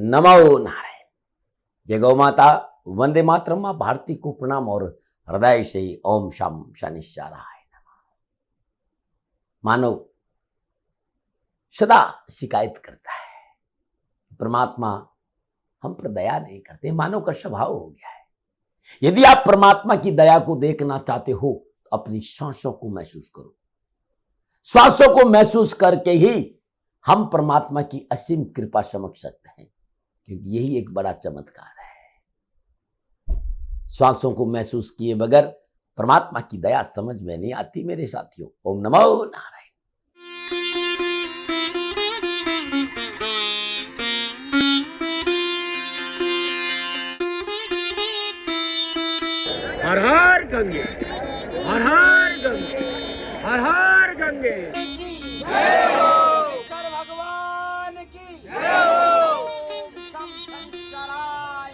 नमो नारायण। जय गौ माता, वंदे मातरम। मां भारती को प्रणाम और हृदय से ओम शम शनिश्चराय नमः। मानव सदा शिकायत करता है, परमात्मा हम पर दया नहीं करते। मानव का स्वभाव हो गया है। यदि आप परमात्मा की दया को देखना चाहते हो, अपनी सांसों को महसूस करो। श्वासों को महसूस करके ही हम परमात्मा की असीम कृपा समझ सकते हैं, क्योंकि यही एक बड़ा चमत्कार है। श्वासों को महसूस किए बगैर परमात्मा की दया समझ में नहीं आती मेरे साथियों। ओम नमो नारायण। हर हर गंगे, हर हर गंगे, हर हर गंगे। जय हो शंकर भगवान की, जय हो शम शंकराय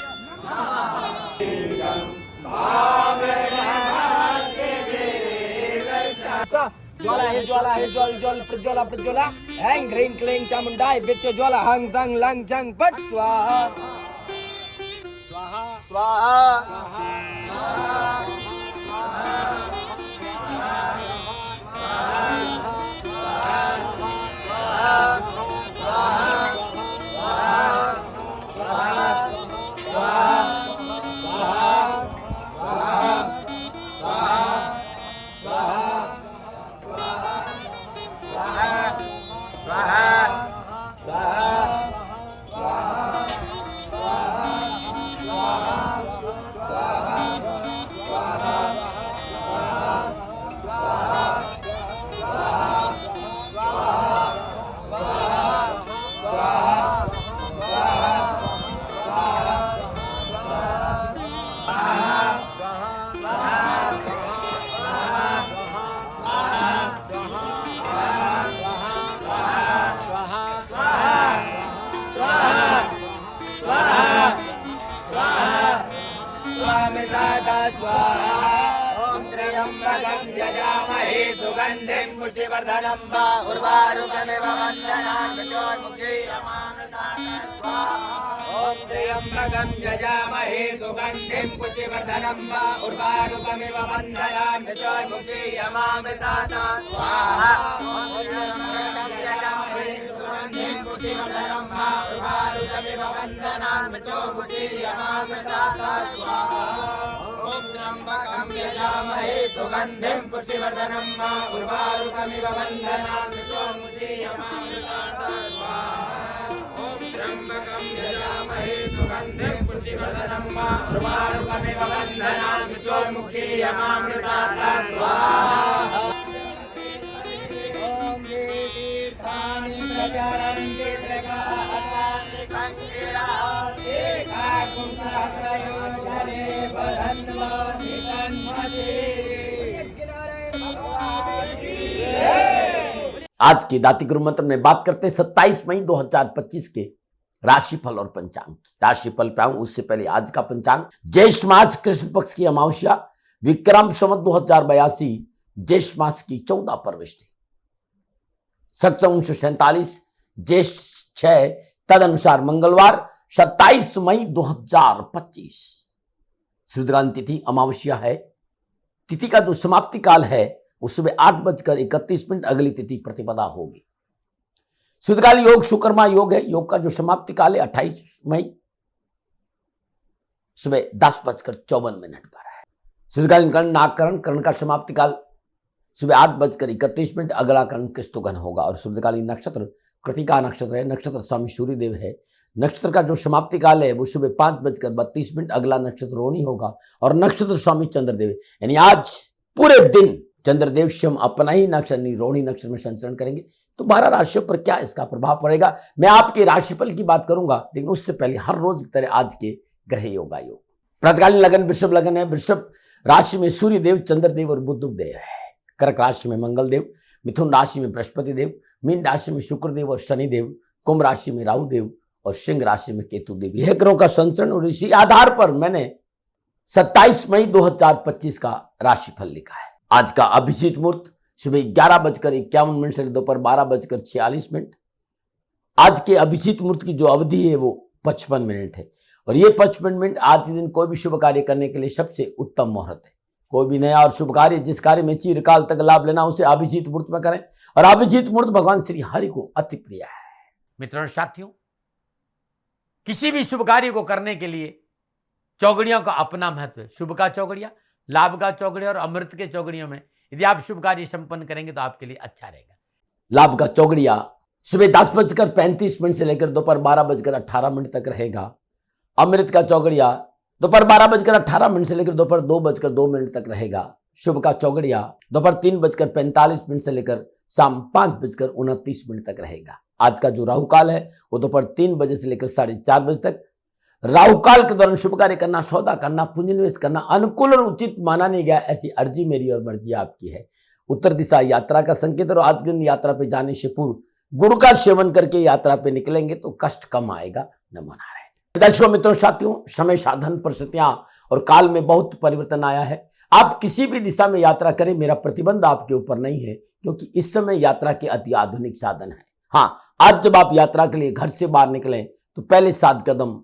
ज्वाला है, ज्वाला है, ज्वल ज्वल प्रज्वला प्रज्वला हैंग ह्रीं क्लीं चामुंडाय विद्य ज्वाला हंग संग लंग जंग पट स्वाहा स्वाहा स्वाहा। ओम त्र्यंबकं यजामहे सुगंधिं पुष्टिवर्धनं उर्वारुकमिव वन्दनान् मृत्योर्मुक्षीयमामृतात् स्वाहा। ओम त्र्यंबकं यजामहे सुगंधिं पुष्टिवर्धनं उर्वारुकमिव वन्दनान् मृत्योर्मुक्षीयमामृतात् स्वाहा। ओम त्र्यंबकं यजामहे सुगंधिं पुष्टिवर्धनं उर्वारुकमिव वन्दनान् मृत्योर्मुक्षीयमामृतात् स्वाहा। ओम त्र्यंबकं यजामहे सुगंधिं पुष्टिवर्धनं उर्वारुकमिव वन्दनान् मृत्योर्मुक्षीयमामृतात् स्वाहा। ओम त्र्यंबकं यजामहे सुगंधिं पुष्टिवर्धनं उर्वारुकमिव वन्दनान् मृत्योर्मुक्षीयमामृतात् स्वाहा। ओम ये तीर्थानि प्रचरन्ति त्रिकालानि कंकिरा एकाकुं सहस्रयोजने बधन्वानि तन्मति। आज के दाती गुरु मंत्र में बात करते हैं 27 मई 2025 के राशिफल और पंचांग। राशिफल पे आऊं उससे पहले आज का पंचांग। ज्येष्ठ मास कृष्ण पक्ष की अमावस्या विक्रम संवत 2082 ज्येष्ठ मास की 14 परविष्टि 1747 ज्येष्ठ 6 तदनुसार मंगलवार 27 मई 2025। श्रुतगान तिथि अमावस्या है। तिथि का जो समाप्ति काल है वो सुबह 8:31। अगली तिथि प्रतिपदा होगी। शुद्धकाल योग शुक्रमा योग है। योग का जो समाप्ति काल है 28 मई सुबह 10:54 पर है। शुद्धकालीन कर्ण नागकरण, कर्ण का समाप्ति काल सुबह 8:31। अगला कर्ण कृष्णगण होगा। और शुद्धकालीन नक्षत्र कृतिका नक्षत्र है। नक्षत्र स्वामी सूर्यदेव है। नक्षत्र का जो समाप्ति काल है वो सुबह 5:32। अगला नक्षत्र रोहिणी होगा और नक्षत्र स्वामी चंद्रदेव। यानी आज पूरे दिन चंद्रदेव स्वयं अपना ही नक्षत्र रोहिणी नक्षत्र में संचरण करेंगे। तो 12 राशियों पर क्या इसका प्रभाव पड़ेगा, मैं आपके राशिफल की बात करूंगा, लेकिन उससे पहले हर रोज की तरह आज के ग्रह योगायोग। प्रातःकालीन लगन वृषभ लगन है। वृषभ राशि में सूर्यदेव, चंद्रदेव और बुधदेव है। कर्क राशि में मंगल देव, मिथुन राशि में बृहस्पति देव, मीन राशि में शुक्रदेव और शनिदेव, कुंभ राशि में राहु देव और सिंह राशि में केतु देव। यह ग्रहों का संचरण और इसी आधार पर मैंने 27 मई 2025 का राशिफल लिखा है। आज का अभिजीत मुहूर्त सुबह 11:51 से दोपहर 12:46। आज के अभिजीत मुहूर्त की जो अवधि है वो 55 है। और ये 55 मिनट आज के दिन कोई भी शुभ कार्य करने के लिए सबसे उत्तम मुहूर्त है। कोई भी नया और शुभ कार्य जिस कार्य में चिरकाल तक लाभ लेना उसे अभिजीत मुहूर्त में करें। और अभिजीत मुहूर्त भगवान श्री हरि को अति प्रिय है। मित्रों और साथियों, किसी भी शुभ कार्य को करने के लिए चौगड़ियों का अपना महत्व है। शुभ का चौगड़िया, लाभ का चौगड़िया और अमृत के चौगड़ियों में यदि आप शुभ कार्य संपन्न करेंगे तो आपके लिए अच्छा रहेगा। लाभ का चौगड़िया सुबह 10:35 से लेकर दोपहर 12:18 तक रहेगा। अमृत का चौगड़िया दोपहर 12:18 से लेकर दोपहर 2:02 तक रहेगा। शुभ का चौगड़िया दोपहर 3:45 से लेकर शाम 5:29 तक रहेगा। आज का जो राहु काल है वो दोपहर 3 बजे से लेकर 4:30 बजे तक। राहु काल के दौरान शुभ कार्य करना, सौदा करना, पूंजी निवेश करना अनुकूल और उचित माना नहीं गया। ऐसी अर्जी मेरी और मर्जी आपकी है। उत्तर दिशा यात्रा का संकेत और आज दिन यात्रा पे जाने से पूर्व गुड़ का सेवन करके यात्रा पे निकलेंगे तो कष्ट कम आएगा, न मना रहे। दर्शकों, मित्रों, साथियों, समय, साधन, परिस्थितियां और काल में बहुत परिवर्तन आया है। आप किसी भी दिशा में यात्रा करें, मेरा प्रतिबंध आपके ऊपर नहीं है, क्योंकि इस समय यात्रा के अति आधुनिक साधन है। हाँ, आज जब आप यात्रा के लिए घर से बाहर निकलें तो पहले 7 कदम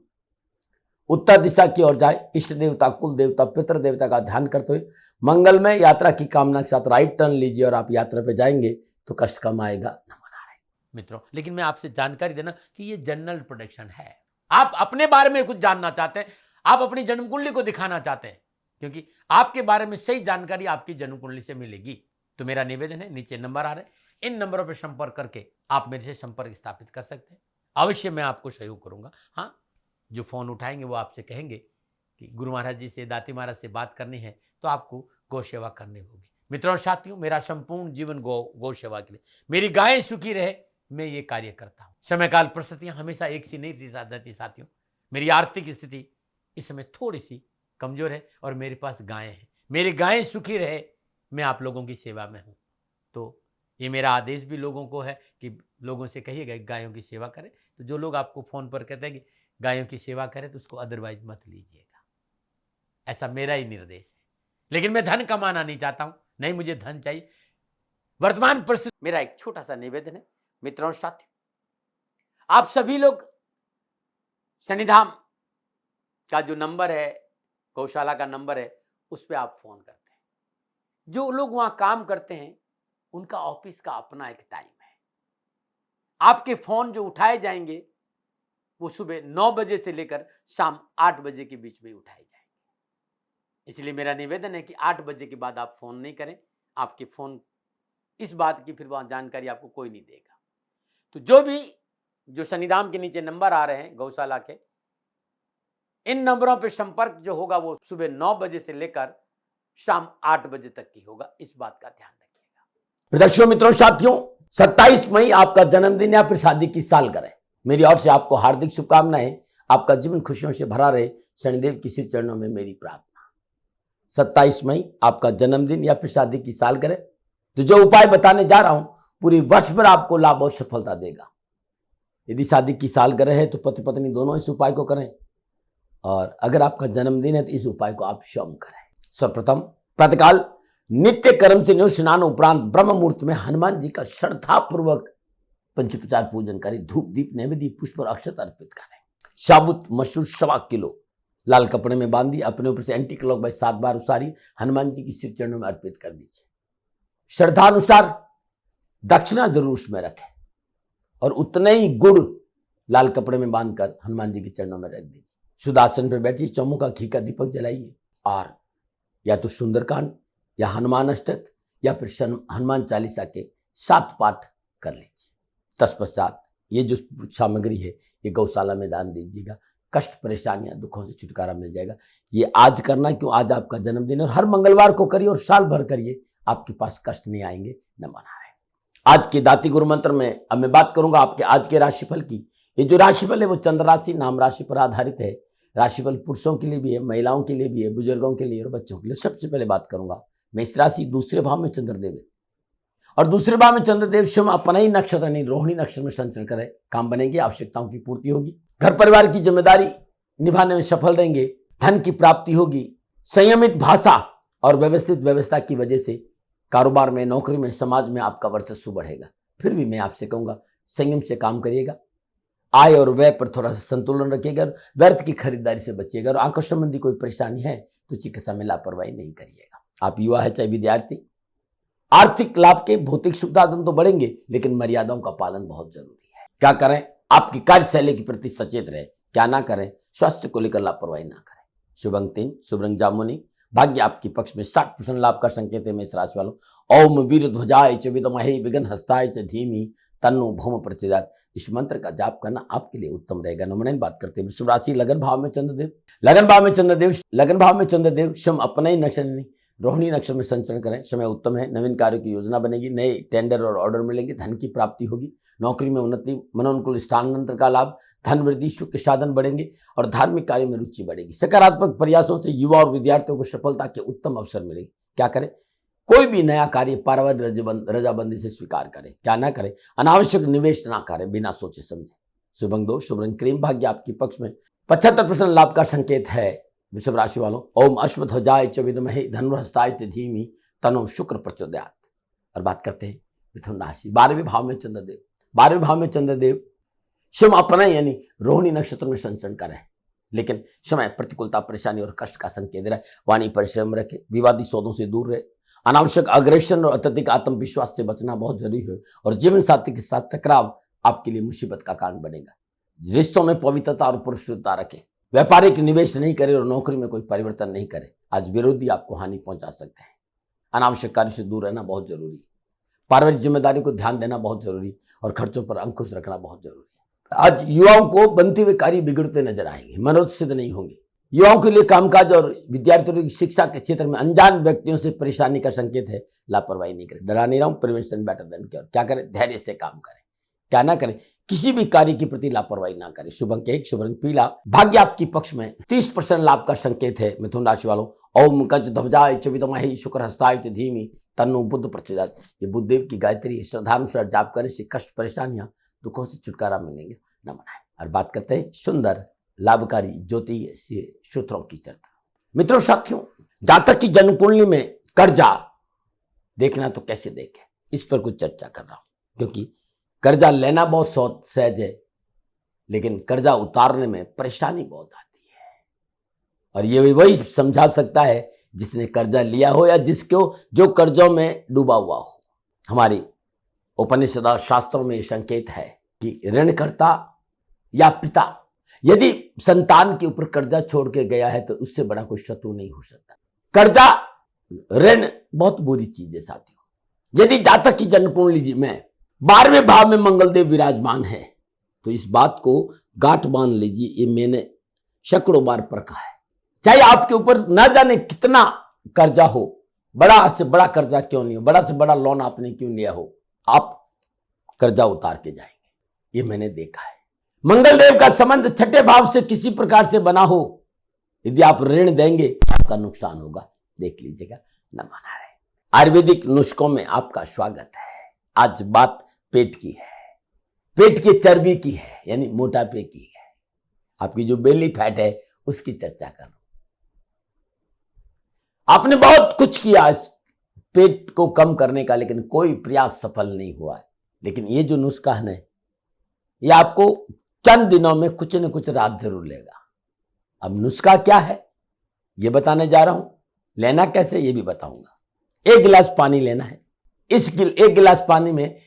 उत्तर दिशा की ओर जाए। इष्ट देवता, कुल देवता, पितृ देवता का ध्यान करते हुए मंगलमय यात्रा की कामना के साथ राइट टर्न लीजिए और आप यात्रा पे जाएंगे तो कष्ट कम आएगा, न मना रहे। मित्रों, लेकिन मैं आपसे जानकारी देना कि ये जनरल प्रोडिक्शन है। आप अपने बारे में कुछ जानना चाहते हैं, आप अपनी जन्म कुंडली को दिखाना चाहते हैं, क्योंकि आपके बारे में सही जानकारी आपकी जन्म कुंडली से मिलेगी। तो मेरा निवेदन है, नीचे नंबर आ रहे हैं, इन नंबरों पर संपर्क करके आप मेरे से संपर्क स्थापित कर सकते हैं। अवश्य मैं आपको सहयोग करूंगा। हाँ, जो फोन उठाएंगे वो आपसे कहेंगे कि गुरु महाराज जी से, दाती महाराज से बात करनी है तो आपको गौ सेवा करनी होगी। मित्रों और साथियों, मेरा संपूर्ण जीवन गौ सेवा के लिए, मेरी गायें सुखी रहे, मैं ये कार्य करता हूँ। समय काल परिस्थितियां हमेशा एक सी नहीं रहती साथियों। मेरी आर्थिक स्थिति इस समय थोड़ी सी कमजोर है और मेरे पास गायें हैं। मेरी गायें सुखी रहे, मैं आप लोगों की सेवा में हूँ। तो ये मेरा आदेश भी लोगों को है कि लोगों से कहिएगा गायों की सेवा करें। तो जो लोग आपको फोन पर कहते हैं कि गायों की सेवा करें तो उसको अदरवाइज मत लीजिएगा, ऐसा मेरा ही निर्देश है। लेकिन मैं धन कमाना नहीं चाहता हूं, नहीं मुझे धन चाहिए। वर्तमान परिस्थिति, मेरा एक छोटा सा निवेदन है मित्रों और साथियों, आप सभी लोग शनिधाम का जो नंबर है, गौशाला का नंबर है, उस पर आप फोन करते हैं। जो लोग वहां काम करते हैं उनका ऑफिस का अपना एक टाइम है। आपके फोन जो उठाए जाएंगे वो सुबह 9 बजे से लेकर शाम 8 बजे के बीच में उठाए जाएंगे। इसलिए मेरा निवेदन है कि 8 बजे के बाद आप फोन नहीं करें। आपके फोन इस बात की फिर वहां जानकारी आपको कोई नहीं देगा। तो जो शनिधाम के नीचे नंबर आ रहे हैं गौशाला के, इन नंबरों पर संपर्क जो होगा वो सुबह 9 बजे से लेकर शाम 8 बजे तक की होगा। इस बात का ध्यान रखिएगा। दर्शकों, मित्रों, साथियों, 27 मई आपका जन्मदिन या फिर शादी की सालगिरह है। मेरी ओर से आपको हार्दिक शुभकामनाएं। आपका जीवन खुशियों से भरा रहे, शनिदेव की श्री चरणों में मेरी प्रार्थना। 27 मई आपका जन्मदिन या फिर शादी की सालगिरह, तो जो उपाय बताने जा रहा हूं पूरी वर्ष भर आपको लाभ और सफलता देगा। यदि शादी की सालगिरह है तो पति पत्नी दोनों इस उपाय को करें, और अगर आपका जन्मदिन है तो इस उपाय को आप स्वयं करें। सर्वप्रथम प्रातःकाल नित्य कर्म से स्नान उपरांत ब्रह्म मुहूर्त में हनुमान जी का श्रद्धापूर्वक पंचोपचार पूजन करें। धूप, दीप, नैवेद्य, पुष्प और अक्षत अर्पित करें। साबुत मसूर 1.25 किलो लाल कपड़े में बांधी अपने ऊपर से एंटी क्लॉकवाइज 7 बार उसारी हनुमान जी की श्री चरणों में अर्पित कर दीजिए। श्रद्धानुसार दक्षिणा जरूर उसमें रखें और उतने ही गुड़ लाल कपड़े में बांधकर हनुमान जी के चरणों में रख दीजिए। सुदासन पर बैठिए, चौमुखा घी का दीपक जलाइए और या तो सुंदरकांड या हनुमान अष्टक या फिर हनुमान चालीसा के 7 पाठ कर लीजिए। तत्पश्चात ये जो सामग्री है ये गौशाला में दान दीजिएगा। कष्ट, परेशानियां, दुखों से छुटकारा मिल जाएगा। ये आज करना क्यों, आज आपका जन्मदिन है और हर मंगलवार को करिए और साल भर करिए, आपके पास कष्ट नहीं आएंगे, न मना रहे। आज के दाती गुरु मंत्र में अब मैं बात करूंगा आपके आज के राशिफल की। ये जो राशिफल है वो चंद्र राशि नाम राशि पर आधारित है। राशिफल पुरुषों के लिए भी है, महिलाओं के लिए भी है, बुजुर्गों के लिए और बच्चों के लिए। सबसे पहले बात करूंगा मेष राशि, दूसरे भाव में चंद्रदेव है और दूसरे भाव में चंद्रदेव स्वयं अपना ही नक्षत्र नहीं रोहिणी नक्षत्र में संचरण करे। काम बनेंगे, आवश्यकताओं की पूर्ति होगी, घर परिवार की जिम्मेदारी निभाने में सफल रहेंगे, धन की प्राप्ति होगी। संयमित भाषा और व्यवस्थित व्यवस्था की वजह से कारोबार में, नौकरी में, समाज में आपका वर्चस्व बढ़ेगा। फिर भी मैं आपसे कहूंगा संयम से काम करिएगा। आय और व्यय पर थोड़ा सा संतुलन रखिएगा, व्यर्थ की खरीदारी से बचिएगा और आंखों संबंधी कोई परेशानी है तो चिकित्सा में लापरवाही नहीं करिएगा। आप युवा है चाहे विद्यार्थी, आर्थिक लाभ के भौतिक सुख साधन तो बढ़ेंगे, लेकिन मर्यादाओं का पालन बहुत जरूरी है। क्या करें? आपकी कार्यशैली के प्रति सचेत रहे, क्या ना करें? स्वास्थ्य को लेकर लापरवाही ना करें। शुभ अंक 3, शुभ रंग जामुनी, भाग्य आपके पक्ष में 60% लाभ का संकेत है। मेष राशि वालों, ओम वीर ध्वजाय च विद्महे विघ्न हस्ताय च धीमहि तन्नो भौम प्रचोदयात्, इस मंत्र का जाप करना आपके लिए उत्तम रहेगा। नंबर 9 बात करते हैं वृषभ राशि, लगन भाव में चंद्रदेव, लगन भाव में चंद्रदेव, लगन भाव में चंद्रदेव शम अपने ही नक्षत्र रोहिणी नक्षत्र में संचरण करें। समय उत्तम है, नवीन कार्यों की योजना बनेगी, नए टेंडर और ऑर्डर मिलेंगे, धन की प्राप्ति होगी, नौकरी में उन्नति, मनोनुकूल स्थानांतरण का लाभ, धन वृद्धि, सुख के साधन बढ़ेंगे और धार्मिक कार्यों में रुचि बढ़ेगी। सकारात्मक प्रयासों से युवा और विद्यार्थियों को सफलता के उत्तम अवसर मिलेंगे। क्या करें? कोई भी नया कार्य पारिवारिक रजाबंदी से स्वीकार करें। क्या ना करें? अनावश्यक निवेश ना करें बिना सोचे समझे। शुभ अंक 2, शुभ रंग क्रीम, भाग्य आपके पक्ष में 75% लाभ का संकेत है। वृषभ राशि वालों, ओम अश्वध्वजाय च विद्महे धनुर्हस्ताय च धीमहि तन्नो शुक्र प्रचोदयात्। और बात करते हैं मिथुन राशि, 12वें भाव में चंद्रदेव, 12वें भाव में चंद्रदेव शम अपना यानी रोहिणी नक्षत्र में संचरण करें, लेकिन समय प्रतिकूलता, परेशानी और कष्ट का संकेत रहे। वाणी परिश्रम रखे, विवादी सौदों से दूर रहे, अनावश्यक अग्रेशन और अत्यधिक आत्मविश्वास से बचना बहुत जरूरी है और जीवन साथी के साथ टकराव आपके लिए मुसीबत का कारण बनेगा। रिश्तों में पवित्रता और पुरुषता रखें, व्यापारिक निवेश नहीं करें और नौकरी में कोई परिवर्तन नहीं करें। आज विरोधी आपको हानि पहुंचा सकते हैं। अनावश्यक कार्य से दूर रहना बहुत जरूरी है, पारिवारिक जिम्मेदारी को ध्यान देना बहुत जरूरी और खर्चों पर अंकुश रखना बहुत जरूरी है। आज युवाओं को बनते हुए कार्य बिगड़ते नजर आएंगे, मनोरथ सिद्ध नहीं होंगे। युवाओं के लिए कामकाज और विद्यार्थियों की शिक्षा के क्षेत्र में अनजान व्यक्तियों से परेशानी का संकेत है। लापरवाही नहीं करें, डरा नहीं रहा हूं, प्रिवेंशन बेटर देन क्योर। क्या करें? धैर्य से काम करें। क्या ना करें? किसी भी कार्य के प्रति लापरवाही ना करें। शुभ अंक 1, शुभ रंग पीला, भाग्य आपके पक्ष में 30% लाभ का संकेत है। मिथुन राशि वालों, ओम गज ध्वजाय च विद्महे शुक्र हस्ताय च धीमहि तन्नो बुद्ध प्रचोदयात्। ये बुद्धदेव की गायत्री है, श्रद्धानुसार जाप करने से कष्ट, परेशानियां, दुखों से छुटकारा मिलेंगे। न मनाएं। और बात करते हैं सुंदर लाभकारी ज्योतिषीय सूत्रों की चर्चा। मित्रों साथियों, जातक की जन्म कुंडली में कर्जा देखना तो कैसे देखें, इस पर कुछ चर्चा कर रहा हूं, क्योंकि कर्जा लेना बहुत सहज है, लेकिन कर्जा उतारने में परेशानी बहुत आती है। और ये वही समझा सकता है जिसने कर्जा लिया हो या जिसको जो कर्जों में डूबा हुआ हो। हमारी उपनिषद शास्त्रों में संकेत है कि ऋणकर्ता या पिता यदि संतान के ऊपर कर्जा छोड़ के गया है तो उससे बड़ा कोई शत्रु नहीं हो सकता। कर्जा, ऋण बहुत बुरी चीज है साथियों। यदि जातक की जन्म कुंडली में 12वें भाव में मंगलदेव विराजमान है तो इस बात को गांठ बांध लीजिए, ये मैंने सैकड़ों बार परखा है। चाहे आपके ऊपर ना जाने कितना कर्जा हो, बड़ा से बड़ा कर्जा क्यों नहीं हो, बड़ा से बड़ा लोन आपने क्यों लिया हो, आप कर्जा उतार के जाएंगे, ये मैंने देखा है। मंगलदेव का संबंध छठे भाव से किसी प्रकार से बना हो, यदि आप ऋण देंगे आपका नुकसान होगा, देख लीजिएगा। न मना रहे। आयुर्वेदिक नुस्खों में आपका स्वागत है। आज बात पेट की है, पेट की चर्बी की है, यानी मोटापे की है। आपकी जो बेली फैट है उसकी चर्चा कर रहा हूं। आपने बहुत कुछ किया इस पेट को कम करने का, लेकिन कोई प्रयास सफल नहीं हुआ है। लेकिन ये जो नुस्खा है, ये आपको चंद दिनों में कुछ न कुछ राहत जरूर लेगा। अब नुस्खा क्या है ये बताने जा रहा हूं, लेना कैसे ये भी बताऊंगा। 1 गिलास पानी लेना है। इस 1 गिलास पानी में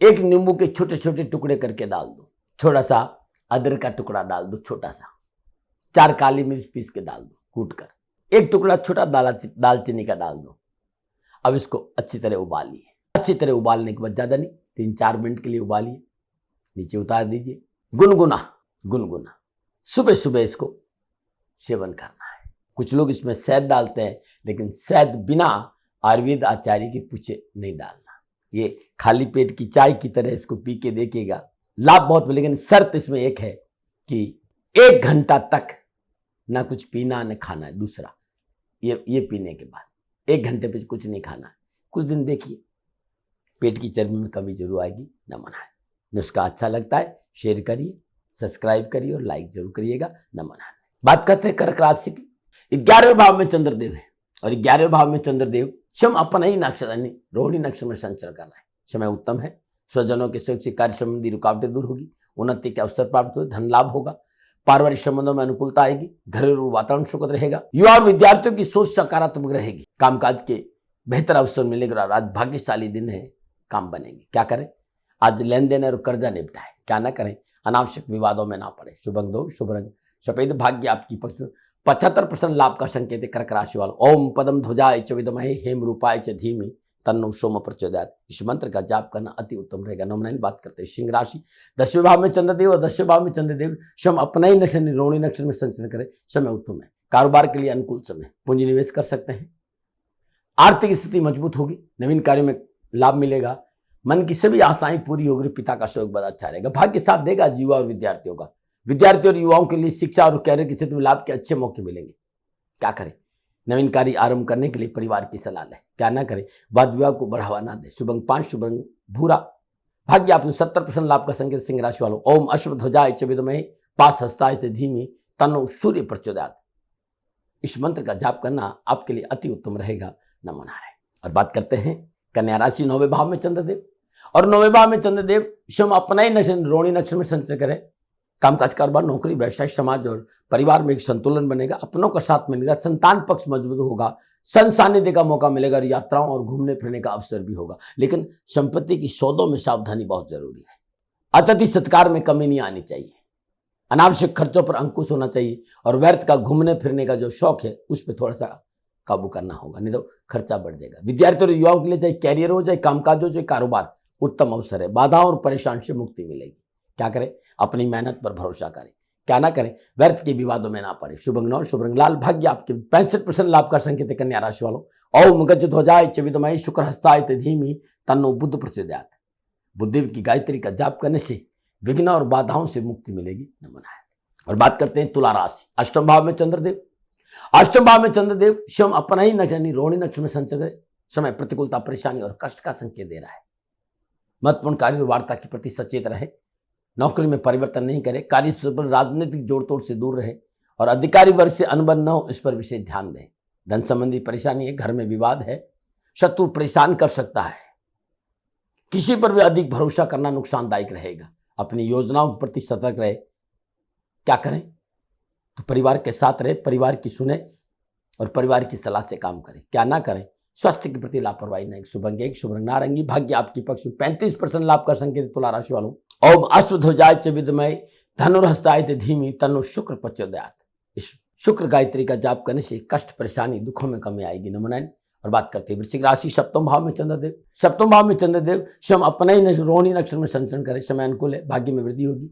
1 नींबू के छोटे छोटे टुकड़े करके डाल दो, थोड़ा सा अदरक का टुकड़ा डाल दो, छोटा सा 4 काली मिर्च पीस के डाल दो कूट कर, 1 टुकड़ा छोटा दालचीनी का डाल दो। अब इसको अच्छी तरह उबालिए। अच्छी तरह उबालने के बाद, ज्यादा नहीं, 3-4 मिनट के लिए उबालिए, नीचे उतार दीजिए। गुनगुना सुबह सुबह इसको सेवन करना है। कुछ लोग इसमें शहद डालते हैं, लेकिन शहद बिना आयुर्वेद आचार्य के पूछे नहीं डालना। ये खाली पेट की चाय की तरह इसको पी के देखिएगा, लाभ बहुत मिलेगा। लेकिन शर्त इसमें एक है कि 1 घंटा तक ना कुछ पीना न खाना है। दूसरा, ये पीने के बाद 1 घंटे पे कुछ नहीं खाना है। कुछ दिन देखिए, पेट की चर्बी में कमी जरूर आएगी। न मनाए। नुस्खा अच्छा लगता है शेयर करिए, सब्सक्राइब करिए और लाइक जरूर करिएगा। न मनाए। बात करते हैं कर्क राशि की। 11वें भाव में चंद्रदेव है और 11वें भाव में चंद्रदेव शम अपना ही नक्षत्र रोहिणी नक्षत्र में संचरण कर रहा है। समय उत्तम है। स्वजनों के सुख से कार्य संबंधी रुकावटें दूर होगी, उन्नति के अवसर प्राप्त हुए, धन लाभ होगा, पारिवारिक संबंधों में अनुकूलता आएगी, घरेलू वातावरण सुखद रहेगा, युवा और विद्यार्थियों की सोच सकारात्मक रहेगी, कामकाज के बेहतर अवसर मिलेगा, आज भाग्यशाली दिन है, काम बनेंगे। क्या करें? आज लेन देन और कर्जा निपटाए, क्या ना करें? अनावश्यक विवादों में ना पड़े। शुभ अंग दो, शुभ रंग सफेद, भाग्य आपकी पक्ष 75% लाभ का संकेत है कर्क राशि वालों। ओम पदम ध्वजाय च विद्महे हेम रूपाय च धीमहि तन्नो सोम प्रचोदयात्। इस मंत्र का जाप करना अति उत्तम रहेगा। नवनाइन बात करते हैं सिंह राशि, 10वें भाव में चंद्रदेव और 10वें भाव में चंद्रदेव स्वयं अपना ही नक्षत्र रोहिणी नक्षत्र में संचरण करें, समय उत्तम है। कारोबार के लिए अनुकूल समय, पूंजी निवेश कर सकते हैं, आर्थिक स्थिति मजबूत होगी, नवीन कार्यों में लाभ मिलेगा, मन की सभी आशाएं पूरी होगी, पिता का सहयोग बड़ा अच्छा रहेगा। भाग्य साथ देगा युवा और विद्यार्थियों का। विद्यार्थियों और युवाओं के लिए शिक्षा और कैरियर के क्षेत्र में लाभ के अच्छे मौके मिलेंगे। क्या करें? नवीन कार्य आरंभ करने के लिए परिवार की सलाह लें, क्या ना करें? वाद विवाद को बढ़ावा ना दे। शुभ अंग 5, शुभ रंग भूरा, भाग्य आपने 70% लाभ का संकेत सिंह राशि वालों। ओम अश्वध्वजाय च विद्महे पास हस्ताय च धीमहि तन्नो सूर्य प्रचोदयात्। इस मंत्र का जाप करना आपके लिए अति उत्तम रहेगा। नमन है। और बात करते हैं कन्या राशि, 9वें भाव में चंद्रदेव और 9वें भाव में चंद्रदेव स्वयं अपना ही नक्षत्र रोहिणी नक्षत्र में संचरण करें, कामकाज कारोबार नौकरी व्यवसाय समाज और परिवार में एक संतुलन बनेगा, अपनों का साथ मिलेगा, संतान पक्ष मजबूत होगा, सन सानिध्य का मौका मिलेगा और यात्राओं और घूमने फिरने का अवसर भी होगा। लेकिन संपत्ति की सौदों में सावधानी बहुत जरूरी है। अतिथि सत्कार में कमी नहीं आनी चाहिए, अनावश्यक खर्चों पर अंकुश होना चाहिए और व्यर्थ का घूमने फिरने का जो शौक है उस पर थोड़ा सा काबू करना होगा, नहीं तो खर्चा बढ़ जाएगा। विद्यार्थियों और युवाओं के लिए चाहे कैरियर हो, चाहे कामकाज हो, चाहे कारोबार, उत्तम अवसर है। बाधाओं और परेशान से मुक्ति मिलेगी। क्या करें? अपनी मेहनत पर भरोसा करें, क्या ना करें? व्यर्थ के विवादों में ना पड़े। शुभ अंग 9, शुभ रंग लाल, भाग्य आपके 65% लाभ का संकेत है कन्या राशि वालों। ओम गजध्वजाय च विद्महे शुक्र हस्ताय च धीमहि तन्नो बुध प्रचोदयात्। बुद्धदेव की गायत्री का जाप करने से विघ्न और बाधाओं से मुक्ति मिलेगी। नमन है। और बात करते हैं तुला राशि, 8वें भाव में चंद्रदेव। 8वें भाव में चंद्रदेव स्वयं अपना ही नक्षत्र रोहिणी नक्षत्र में संचरण, समय प्रतिकूलता परेशानी और कष्ट का संकेत दे रहा है। महत्वपूर्ण कार्य और वार्ता के प्रति सचेत रहे, नौकरी में परिवर्तन नहीं करे, कार्यस्थल पर राजनीतिक जोड़तोड़ से दूर रहे और अधिकारी वर्ग से अनबन न हो, इस पर विशेष ध्यान दें। धन संबंधी परेशानी है, घर में विवाद है, शत्रु परेशान कर सकता है, किसी पर भी अधिक भरोसा करना नुकसानदायक रहेगा। अपनी योजनाओं के प्रति सतर्क रहे। क्या करें? तो परिवार के साथ रहे, परिवार की सुने और परिवार की सलाह से काम करें। क्या ना करें? स्वास्थ्य के प्रति लापरवाही नहीं। शुभ अंग 1, शुभ रंग नारंगी, भाग्य आपकी पक्ष में 35% लाभ का संकेत तुला राशि वालों। ओम अश्वध्वजाय च विद्महे धनुर्हस्ताय च धीमहि तन्नो शुक्र प्रचोदयात्। इस शुक्र गायत्री का जाप करने से कष्ट परेशानी दुखों में कमी आएगी। नमन। और बात करते हैं वृश्चिक राशि, 7वें भाव में चंद्रदेव। 7वें भाव में चंद्रदेव स्वयं अपना ही रोहिणी नक्षत्र में संचरण करें, समय अनुकूल है, भाग्य में वृद्धि होगी,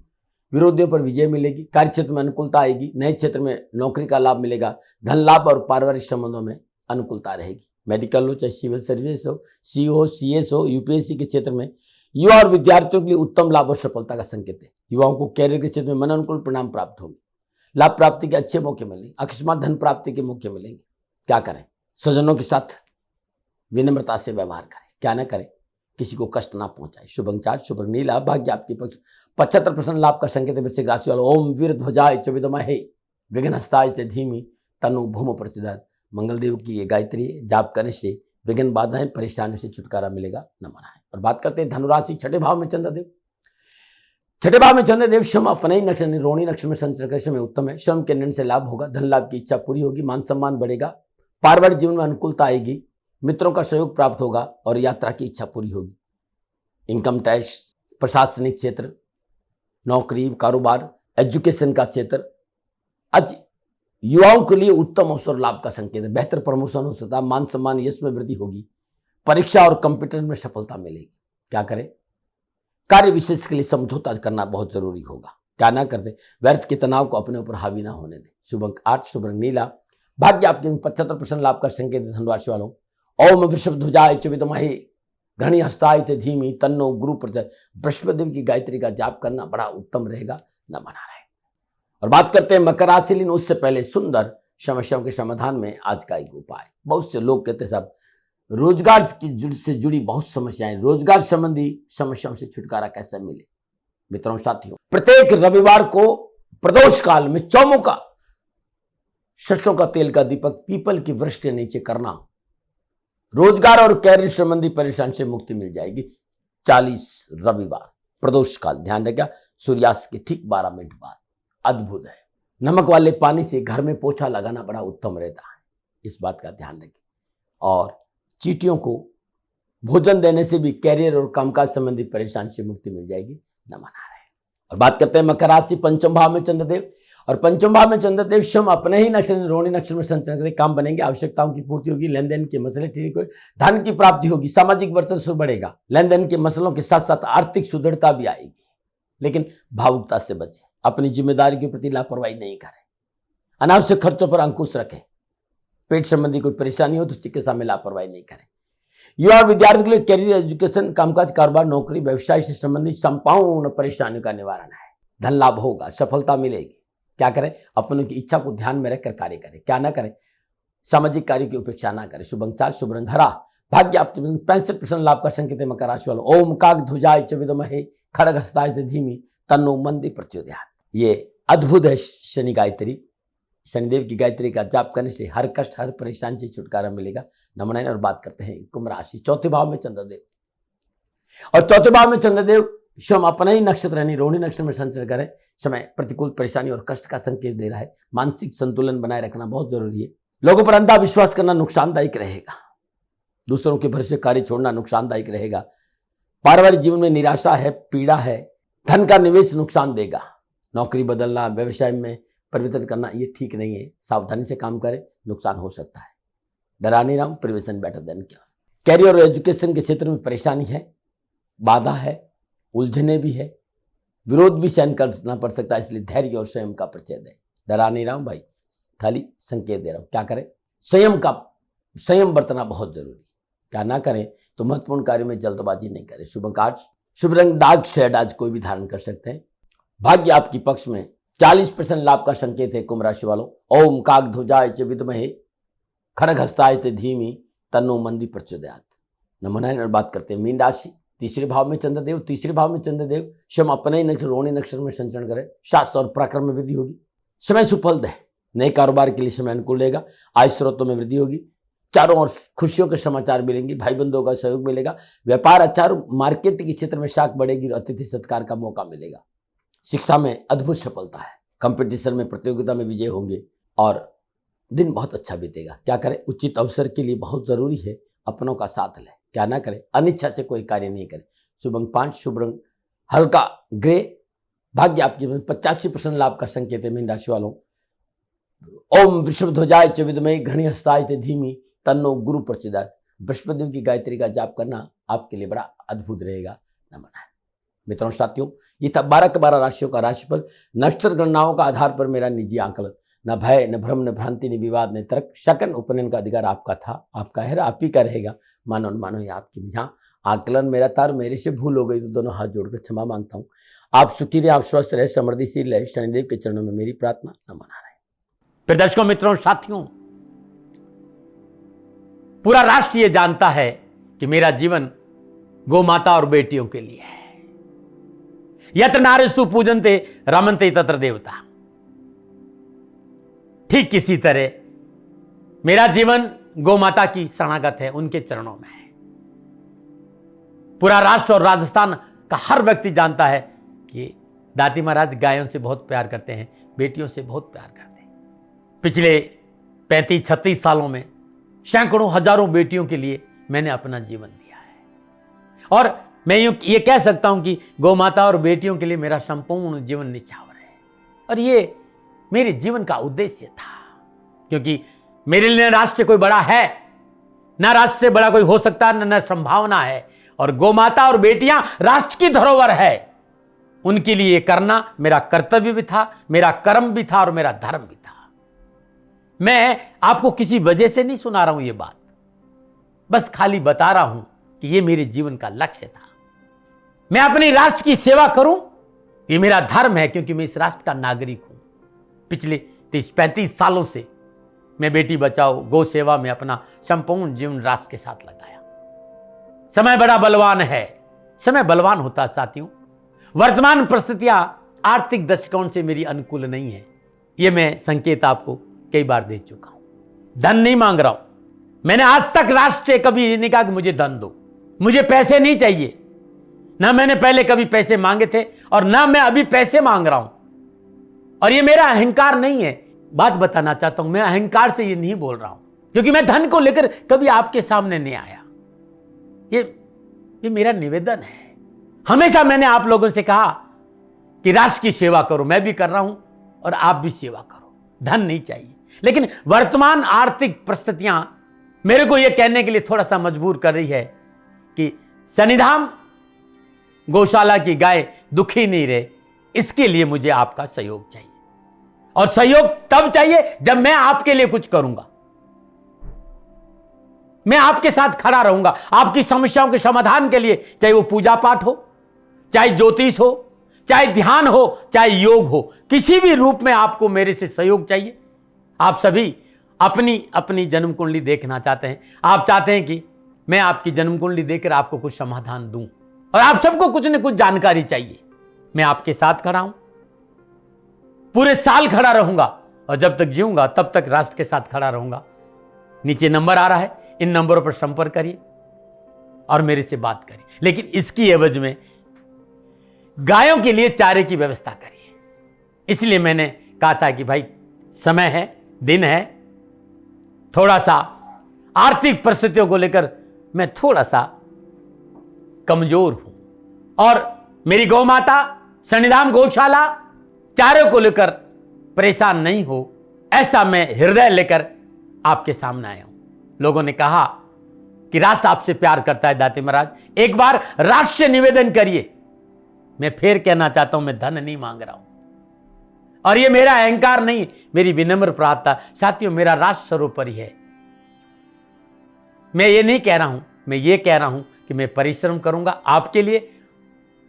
विरोधियों पर विजय मिलेगी, कार्य क्षेत्र में अनुकूलता आएगी, नए क्षेत्र में नौकरी का लाभ मिलेगा, धन लाभ और पारिवारिक संबंधों में अनुकूलता रहेगी। मेडिकल हो, चाहे सिविल सर्विस हो, सी हो, CS हो, UPSC के क्षेत्र में युवा और विद्यार्थियों के लिए उत्तम लाभ और सफलता का संकेत है। युवाओं को कैरियर के क्षेत्र में मन अनुकूल परिणाम प्राप्त होंगे, लाभ प्राप्ति के अच्छे मौके मिलेंगे, अकस्मात धन प्राप्ति के मौके मिलेंगे। क्या करें? स्वजनों के साथ विनम्रता से व्यवहार करें, क्या ना करें? किसी को कष्ट ना पहुंचाए। शुभ अंग 4, शुभ रंग नीला, भाग्य आपके पक्ष 75% लाभ का संकेत है वृश्चिक राशि वालों। ओम वीरध्वजाय च विद्महे विघ्नहस्ताय च धीमहि तन्नो भूम प्रचोदयात्। मंगलदेव की ये गायत्री जाप करने से विघ्न बाधाएं परेशानियों से छुटकारा मिलेगा। नमन है। और बात करते हैं धनुराशि, 6ठे भाव में चंद्रदेव। 6ठे भाव में चंद्रदेव स्वयं अपने ही नक्षत्र रोहिणी नक्षत्र में संचरण करने समय उत्तम है, स्वयं के निर्णय से लाभ होगा, धन लाभ की इच्छा पूरी होगी, मान सम्मान बढ़ेगा, पारिवारिक जीवन में अनुकूलता आएगी, मित्रों का सहयोग प्राप्त होगा और यात्रा की इच्छा पूरी होगी। इनकम टैक्स, प्रशासनिक क्षेत्र, नौकरी, कारोबार, एजुकेशन का क्षेत्र, आज युवाओं के लिए उत्तम अवसर लाभ का संकेत है। बेहतर प्रमोशन हो सकता है, मान सम्मान यश में वृद्धि होगी, परीक्षा और कंप्यूटर में सफलता मिलेगी। क्या करें? कार्य विशेष के लिए समझौता करना बहुत जरूरी होगा। क्या ना करते? व्यर्थ के तनाव को अपने ऊपर हावी ना होने दें। शुभ अंक 8, शुभ रंग नीला, भाग्य आपके 75% लाभ का संकेत है धनुराशि वालों। ओम वृषभध्वजाय च विद्महे घृणी हस्ताय च धीमहि तन्नो गुरु प्रचोदयात्। बृहस्पति की गायत्री का जाप करना बड़ा उत्तम रहेगा। न बना रहे। और बात करते हैं मकर राशि, लेकिन उससे पहले सुंदर समस्याओं के समाधान में आज का एक उपाय। बहुत से लोग कहते हैं साहब रोजगार से जुड़ी बहुत समस्याएं, रोजगार संबंधी समस्याओं से छुटकारा कैसे मिले? मित्रों साथियों, प्रत्येक रविवार को प्रदोष काल में चौमुखा सरसों का तेल का दीपक पीपल की वृक्ष के नीचे करना, रोजगार और कैरियर संबंधी परेशानी से मुक्ति मिल जाएगी। 40 रविवार प्रदोष काल, ध्यान रखिएगा, सूर्यास्त के ठीक 12 मिनट बाद। अद्भुत है। नमक वाले पानी से घर में पोछा लगाना बड़ा उत्तम रहता है, इस बात का ध्यान रखें। और चींटियों को भोजन देने से भी कैरियर और कामकाज संबंधी परेशानी से मुक्ति मिल जाएगी। नमन आ रहे हैं। और बात करते हैं मकर राशि, पंचम भाव में चंद्रदेव, और पंचम भाव में चंद्रदेव स्वयं अपने ही नक्षत्र रोहिणी नक्षत्र में संचरण करें, काम बनेंगे, आवश्यकताओं की पूर्ति होगी, लेन देन के मसले ठीक होंगे, धन की प्राप्ति होगी, सामाजिक वर्चस्व बढ़ेगा, लेन देन के मसलों के साथ साथ आर्थिक सुदृढ़ता भी आएगी। लेकिन भावुकता से बचें, अपनी जिम्मेदारी के प्रति लापरवाही नहीं करें, अनावश्यक खर्चों पर अंकुश रखें, पेट संबंधी कोई परेशानी हो तो चिकित्सा में लापरवाही नहीं करें। युवा विद्यार्थियों के लिए कैरियर, एजुकेशन, कामकाज, कारोबार, नौकरी, व्यवसाय से संबंधित संपूर्ण परेशानियों का निवारण है। धन लाभ होगा, सफलता मिलेगी। क्या करें? अपनों की इच्छा को ध्यान में रखकर कार्य करें। क्या ना करें? सामाजिक कार्य की उपेक्षा ना करें। शुभ अंक 7, शुभ रंग हरा, भाग्य आपके 65% लाभ का संकेत है मकर राशि वालों। ओम काग ध्वजाय च विद्महे खड्ग हस्ताय च धीमहि तन्नो मंदि प्रचोदयात्। ये अद्भुत है शनि गायत्री, शनिदेव की गायत्री का जाप करने से हर कष्ट, हर परेशानी से छुटकारा मिलेगा। नमन। और बात करते हैं कुंभ राशि, चौथे भाव में चंद्रदेव, और चौथे भाव में चंद्रदेव स्वयं अपना ही नक्षत्र यानी रोहिणी नक्षत्र में संचरण करें, समय प्रतिकूल, परेशानी और कष्ट का संकेत दे रहा है। मानसिक संतुलन बनाए रखना बहुत जरूरी है। लोगों पर अंधा विश्वास करना नुकसानदायक रहेगा, दूसरों के भरोसे कार्य छोड़ना नुकसानदायक रहेगा। पारिवारिक जीवन में निराशा है, पीड़ा है, धन का निवेश नुकसान देगा। नौकरी बदलना, व्यवसाय में परिवर्तन करना ये ठीक नहीं है, सावधानी से काम करें, नुकसान हो सकता है। डरा नहीं रहा हूं, प्रिवेशन बेटर देन क्या। कैरियर और एजुकेशन के क्षेत्र में परेशानी है, बाधा है, उलझने भी है, विरोध भी सहन करना पड़ सकता है, इसलिए धैर्य और संयम का परिचय दें। डरा नहीं रहा हूं भाई, खाली संकेत दे रहा हूं। क्या करें? संयम बरतना बहुत जरूरी। क्या ना करें तो महत्वपूर्ण कार्य में जल्दबाजी नहीं करें। शुभ अंक 8, शुभ रंग डार्क शेड आज कोई भी धारण कर सकते हैं। भाग्य आपकी पक्ष में, 40% लाभ का संकेत है कुंभ राशि वालों। ओम काग ध्वजाय च विद्महे खड्ग हस्ताय च धीमहि तन्नो मंदि प्रचोदयात्। नमन। और बात करते हैं मीन राशि, तीसरे भाव में चंद्रदेव, तीसरे भाव में चंद्रदेव स्वयं अपने ही नक्षत्र रोहिणी नक्षत्र में संचरण करें, शास्त्र और पराक्रम में वृद्धि होगी। समय सुफल है, नए कारोबार के लिए समय अनुकूल रहेगा, आय स्रोतों में वृद्धि होगी, चारों ओर खुशियों के समाचार मिलेंगे, भाई बंधुओं का सहयोग मिलेगा, व्यापार अच्छा, मार्केट के क्षेत्र में शाख बढ़ेगी और अतिथि सत्कार का मौका मिलेगा। शिक्षा में अद्भुत सफलता है, कंपटीशन में, प्रतियोगिता में विजय होंगे और दिन बहुत अच्छा बीतेगा। क्या करें? उचित अवसर के लिए बहुत जरूरी है अपनों का साथ लें। क्या ना करें? अनिच्छा से कोई कार्य नहीं करें। शुभ अंक 5, शुभ रंग हल्का ग्रे, भाग्य आपके 85% लाभ का संकेत है मीन राशि वालों। ओम वृषभध्वजाय च विद्महे घृणी हस्ताय च धीमहि तन्नो गुरु प्रचोदयात्। बृहस्पति की गायत्री का जाप करना आपके लिए बड़ा अद्भुत रहेगा। नमन। मित्रों, साथियों, ये था 12 के 12 राशियों का राशिफल। नक्षत्र गणनाओं का आधार पर मेरा निजी आंकलन, न भय, न भ्रम, न भ्रांति, न विवाद, न तर्क, शकन उपनयन का अधिकार आपका था, आपका है, आप ही का रहेगा। मानो न मानो ये आपकी। यहाँ आकलन मेरा था और मेरे से भूल हो गई तो दोनों हाथ जोड़कर क्षमा मांगता हूँ। आप सुखी रहे, आप स्वस्थ रहे, समृद्धिशील रहे, शनिदेव के चरणों में मेरी प्रार्थना। नमन। फिर दर्शकों, मित्रों, साथियों, पूरा राष्ट्र ये जानता है कि मेरा जीवन गौ माता और बेटियों के लिए है। यत्र नारीस्तु पूजन्ते रमन्ते तत्र देवता। ठीक किसी तरह मेरा जीवन गौ माता की शरणागत है, उनके चरणों में है। पूरा राष्ट्र और राजस्थान का हर व्यक्ति जानता है कि दादी महाराज गायों से बहुत प्यार करते हैं, बेटियों से बहुत प्यार करते हैं। पिछले 35-36 सालों में सैकड़ों हजारों बेटियों के लिए मैंने अपना जीवन दिया है और मैं ये कह सकता हूं कि गौ माता और बेटियों के लिए मेरा संपूर्ण जीवन निछावर है। और ये मेरे जीवन का उद्देश्य था, क्योंकि मेरे लिए राष्ट्र कोई बड़ा है, ना राष्ट्र से बड़ा कोई हो सकता, न संभावना है। और गौ माता और बेटियां राष्ट्र की धरोहर है, उनके लिए ये करना मेरा कर्तव्य भी था, मेरा कर्म भी था और मेरा धर्म भी था। मैं आपको किसी वजह से नहीं सुना रहा हूं ये बात, बस खाली बता रहा हूं कि ये मेरे जीवन का लक्ष्य था। मैं अपने राष्ट्र की सेवा करूं, ये मेरा धर्म है, क्योंकि मैं इस राष्ट्र का नागरिक हूं। पिछले 30-35 सालों से मैं बेटी बचाओ, गौ सेवा में अपना संपूर्ण जीवन राष्ट्र के साथ लगाया। समय बड़ा बलवान है, समय बलवान होता साथियों। वर्तमान परिस्थितियां आर्थिक दृष्टिकोण से मेरी अनुकूल नहीं है, यह मैं संकेत आपको कई बार दे चुका हूं। धन नहीं मांग रहा हूं, मैंने आज तक राष्ट्र से कभी नहीं कहा कि मुझे धन दो, मुझे पैसे नहीं चाहिए, ना मैंने पहले कभी पैसे मांगे थे और ना मैं अभी पैसे मांग रहा हूं। और ये मेरा अहंकार नहीं है। बात बताना चाहता हूं, मैं अहंकार से ये नहीं बोल रहा हूं, क्योंकि मैं धन को लेकर कभी आपके सामने नहीं आया। ये मेरा निवेदन है। हमेशा मैंने आप लोगों से कहा कि राष्ट्र की सेवा करो, मैं भी कर रहा हूं और आप भी सेवा करो। धन नहीं चाहिए, लेकिन वर्तमान आर्थिक परिस्थितियां मेरे को यह कहने के लिए थोड़ा सा मजबूर कर रही है कि शनिधाम गौशाला की गाय दुखी नहीं रहे, इसके लिए मुझे आपका सहयोग चाहिए। और सहयोग तब चाहिए जब मैं आपके लिए कुछ करूंगा। मैं आपके साथ खड़ा रहूंगा, आपकी समस्याओं के समाधान के लिए, चाहे वो पूजा पाठ हो, चाहे ज्योतिष हो, चाहे ध्यान हो, चाहे योग हो, किसी भी रूप में आपको मेरे से सहयोग चाहिए। आप सभी अपनी अपनी जन्म कुंडली देखना चाहते हैं। आप चाहते हैं कि मैं आपकी जन्म कुंडली देखकर आपको कुछ समाधान दूं, और आप सबको कुछ न कुछ जानकारी चाहिए। मैं आपके साथ खड़ा हूं, पूरे साल खड़ा रहूंगा, और जब तक जीऊंगा तब तक राष्ट्र के साथ खड़ा रहूंगा। नीचे नंबर आ रहा है, इन नंबरों पर संपर्क करिए और मेरे से बात करिए। लेकिन इसकी एवज में गायों के लिए चारे की व्यवस्था करिए। इसलिए मैंने कहा था कि भाई समय है, दिन है, थोड़ा सा आर्थिक परिस्थितियों को लेकर मैं थोड़ा सा कमजोर हूं, और मेरी गौ माता शनिधाम गौशाला चारे को लेकर परेशान नहीं हो, ऐसा मैं हृदय लेकर आपके सामने आया हूं। लोगों ने कहा कि राष्ट्र आपसे प्यार करता है दाती महाराज, एक बार राष्ट्र से निवेदन करिए। मैं फिर कहना चाहता हूं, मैं धन नहीं मांग रहा हूं, और ये मेरा अहंकार नहीं, मेरी विनम्र प्रार्थना। साथियों, मेरा राष्ट्र सर्वोपरि है। मैं ये नहीं कह रहा हूं, मैं ये कह रहा हूं कि मैं परिश्रम करूंगा आपके लिए,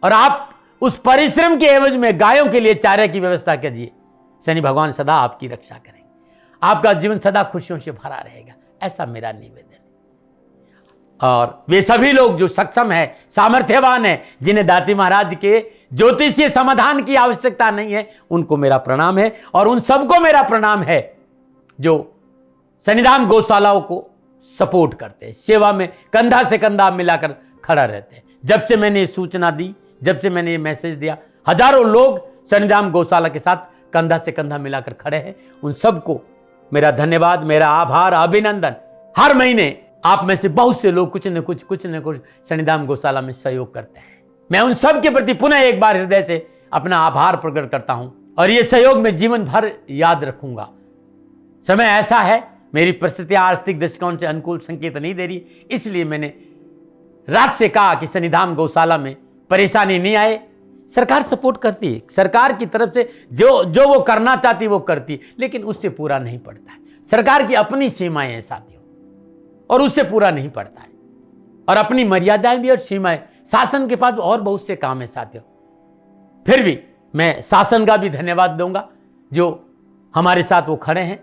और आप उस परिश्रम के एवज में गायों के लिए चारे की व्यवस्था कीजिए। शनि भगवान सदा आपकी रक्षा करेंगे, आपका जीवन सदा खुशियों से भरा रहेगा, ऐसा मेरा निवेदन है। और वे सभी लोग जो सक्षम है, सामर्थ्यवान है, जिन्हें दाती महाराज के ज्योतिषीय समाधान की आवश्यकता नहीं है, उनको मेरा प्रणाम है। और उन सबको मेरा प्रणाम है जो शनिधाम गौशालाओं को सपोर्ट करते हैं, सेवा में कंधा से कंधा मिलाकर खड़ा रहते हैं। जब से मैंने ये सूचना दी, जब से मैंने ये मैसेज दिया, हजारों लोग शनिधाम गौशाला के साथ कंधा से कंधा मिलाकर खड़े हैं। उन सबको मेरा धन्यवाद, मेरा आभार, अभिनंदन। हर महीने आप में से बहुत से लोग कुछ न कुछ शनिधाम गौशाला में सहयोग करते हैं। मैं उन सब के प्रति पुनः एक बार हृदय से अपना आभार प्रकट करता हूं, और ये सहयोग मैं जीवन भर याद रखूंगा। समय ऐसा है, मेरी परिस्थितियां आर्थिक दृष्टिकोण से अनुकूल संकेत नहीं दे रही, इसलिए मैंने राष्ट्र से कहा कि शनिधाम गौशाला में परेशानी नहीं आए। सरकार सपोर्ट करती है, सरकार की तरफ से जो वो करना चाहती वो करती, लेकिन उससे पूरा नहीं पड़ता है। सरकार की अपनी सीमाएं हैं साथियों, और उससे पूरा नहीं पड़ता है, और अपनी मर्यादाएं भी और सीमाएं। शासन के पास और बहुत से काम है साथियों। फिर भी मैं शासन का भी धन्यवाद दूंगा जो हमारे साथ वो खड़े हैं।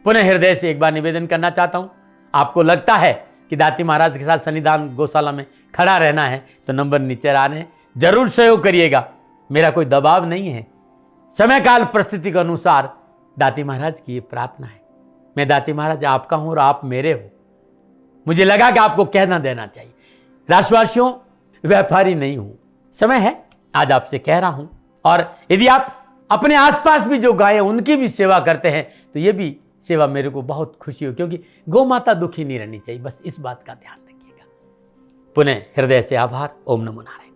पुनः हृदय से एक बार निवेदन करना चाहता हूं, आपको लगता है कि दाती महाराज के साथ शनिधाम गौशाला में खड़ा रहना है तो नंबर नीचे आ रहे हैं, जरूर सहयोग करिएगा। मेरा कोई दबाव नहीं है, समय काल परिस्थिति के अनुसार दाती महाराज की ये प्रार्थना है। मैं दाती महाराज आपका हूं और आप मेरे हो, मुझे लगा कि आपको कहना देना चाहिए। राष्ट्रवासियों, व्यापारी नहीं हूं, समय है आज आपसे कह रहा हूं। और यदि आप अपने आसपास भी जो गाय हैं उनकी भी सेवा करते हैं तो ये भी सेवा मेरे को बहुत खुशी हो, क्योंकि गौ माता दुखी नहीं रहनी चाहिए, बस इस बात का ध्यान रखिएगा। पुनः हृदय से आभार। ओम नमो नारायण।